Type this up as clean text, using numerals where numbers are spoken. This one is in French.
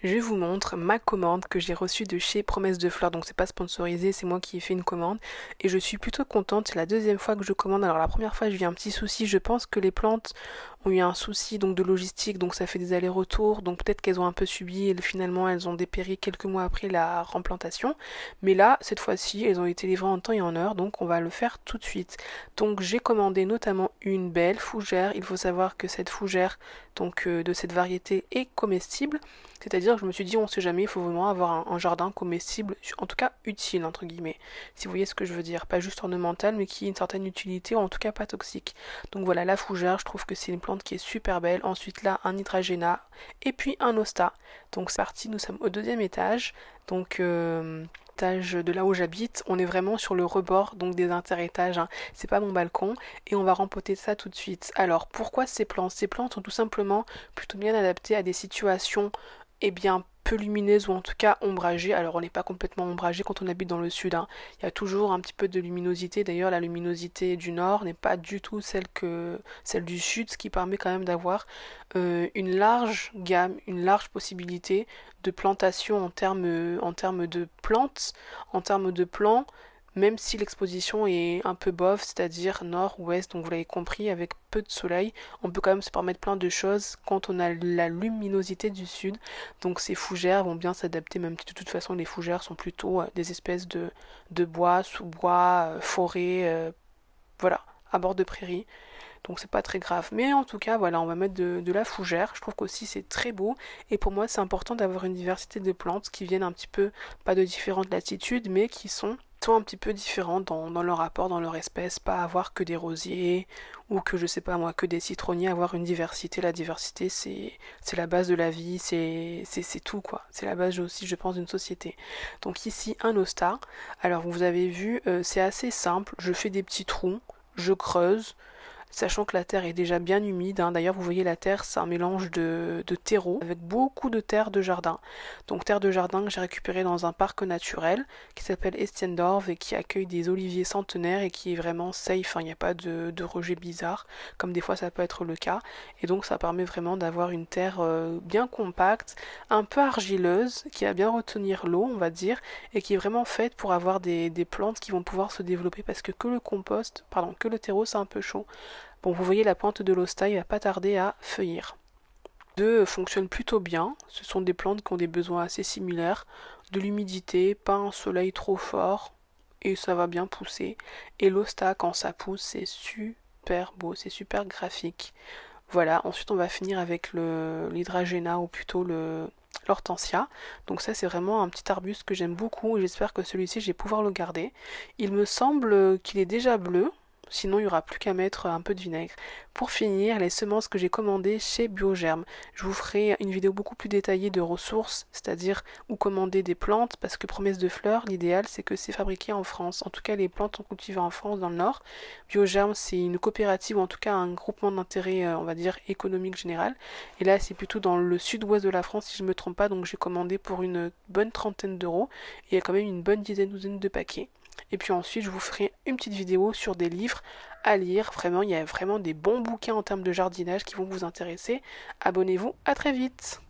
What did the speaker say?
Je vous montre ma commande que j'ai reçue de chez Promesse de Fleurs. Donc c'est pas sponsorisé, c'est moi qui ai fait une commande. Et je suis plutôt contente, c'est la deuxième fois que je commande. Alors la première fois j'ai eu un petit souci, je pense que les plantes ont eu un souci donc de logistique, donc ça fait des allers-retours. Donc peut-être qu'elles ont un peu subi et finalement elles ont dépéri quelques mois après la replantation. Mais là, cette fois-ci, elles ont été livrées en temps et en heure, donc on va le faire tout de suite. Donc j'ai commandé notamment une belle fougère. Il faut savoir que cette fougère, donc de cette variété, est comestible. C'est-à-dire que je me suis dit, on sait jamais, il faut vraiment avoir un jardin comestible, en tout cas utile, entre guillemets. Si vous voyez ce que je veux dire. Pas juste ornemental, mais qui a une certaine utilité, ou en tout cas pas toxique. Donc voilà, la fougère, je trouve que c'est une plante qui est super belle. Ensuite là, un hydrangea, et puis un hosta. Donc c'est parti, nous sommes au deuxième étage. Donc étage de là où j'habite, on est vraiment sur le rebord donc des interétages, hein. C'est pas mon balcon et on va rempoter ça tout de suite. Alors pourquoi ces plantes? Ces plantes sont tout simplement plutôt bien adaptées à des situations bien peu lumineuse ou en tout cas ombragée. Alors on n'est pas complètement ombragé quand on habite dans le sud, hein. Il y a toujours un petit peu de luminosité. D'ailleurs la luminosité du nord n'est pas du tout celle du sud, ce qui permet quand même d'avoir une large gamme, une large possibilité de plantation en termes de plantes, en termes de plants, même si l'exposition est un peu bof, c'est-à-dire nord-ouest, donc vous l'avez compris, avec peu de soleil, on peut quand même se permettre plein de choses quand on a la luminosité du sud. Donc ces fougères vont bien s'adapter, même si de toute façon les fougères sont plutôt des espèces de bois, sous-bois, forêt, voilà, à bord de prairie. Donc c'est pas très grave. Mais en tout cas, voilà, on va mettre de la fougère. Je trouve qu'aussi c'est très beau. Et pour moi, c'est important d'avoir une diversité de plantes qui viennent un petit peu, pas de différentes latitudes, mais qui sont un petit peu différentes dans leur rapport, dans leur espèce. Pas avoir que des rosiers ou que je sais pas moi, que des citronniers. Avoir une diversité. La diversité, c'est la base de la vie. C'est tout quoi. C'est la base aussi, je pense, d'une société. Donc ici, un hosta. Alors vous avez vu, c'est assez simple. Je fais des petits trous. Je creuse, sachant que la terre est déjà bien humide, hein. D'ailleurs, vous voyez, la terre, c'est un mélange de terreau avec beaucoup de terre de jardin. Donc, terre de jardin que j'ai récupérée dans un parc naturel qui s'appelle Estiendorf et qui accueille des oliviers centenaires et qui est vraiment safe, hein. Il n'y a pas de rejet bizarre, comme des fois ça peut être le cas. Et donc, ça permet vraiment d'avoir une terre bien compacte, un peu argileuse, qui va bien retenir l'eau, on va dire, et qui est vraiment faite pour avoir des plantes qui vont pouvoir se développer parce que le compost, pardon, que le terreau, c'est un peu chaud. Bon, vous voyez la pointe de l'hosta, il va pas tarder à feuillir. Les deux fonctionnent plutôt bien. Ce sont des plantes qui ont des besoins assez similaires. De l'humidité, pas un soleil trop fort, et ça va bien pousser. Et l'hosta, quand ça pousse, c'est super beau, c'est super graphique. Voilà, ensuite on va finir avec l'hydrangea ou plutôt l'hortensia. Donc ça c'est vraiment un petit arbuste que j'aime beaucoup et j'espère que celui-ci je vais pouvoir le garder. Il me semble qu'il est déjà bleu, sinon il n'y aura plus qu'à mettre un peu de vinaigre. Pour finir, les semences que j'ai commandées chez Biogerme. Je vous ferai une vidéo beaucoup plus détaillée de ressources, c'est-à-dire où commander des plantes, parce que Promesse de Fleurs, l'idéal c'est que c'est fabriqué en France. En tout cas, les plantes sont cultivées en France, dans le Nord. Biogerme, c'est une coopérative, ou en tout cas un groupement d'intérêt, on va dire, économique général. Et là, c'est plutôt dans le sud-ouest de la France, si je ne me trompe pas, donc j'ai commandé pour une bonne trentaine d'euros. Et il y a quand même une bonne douzaine de paquets. Et puis ensuite, je vous ferai une petite vidéo sur des livres à lire. Vraiment, il y a vraiment des bons bouquins en termes de jardinage qui vont vous intéresser. Abonnez-vous, à très vite!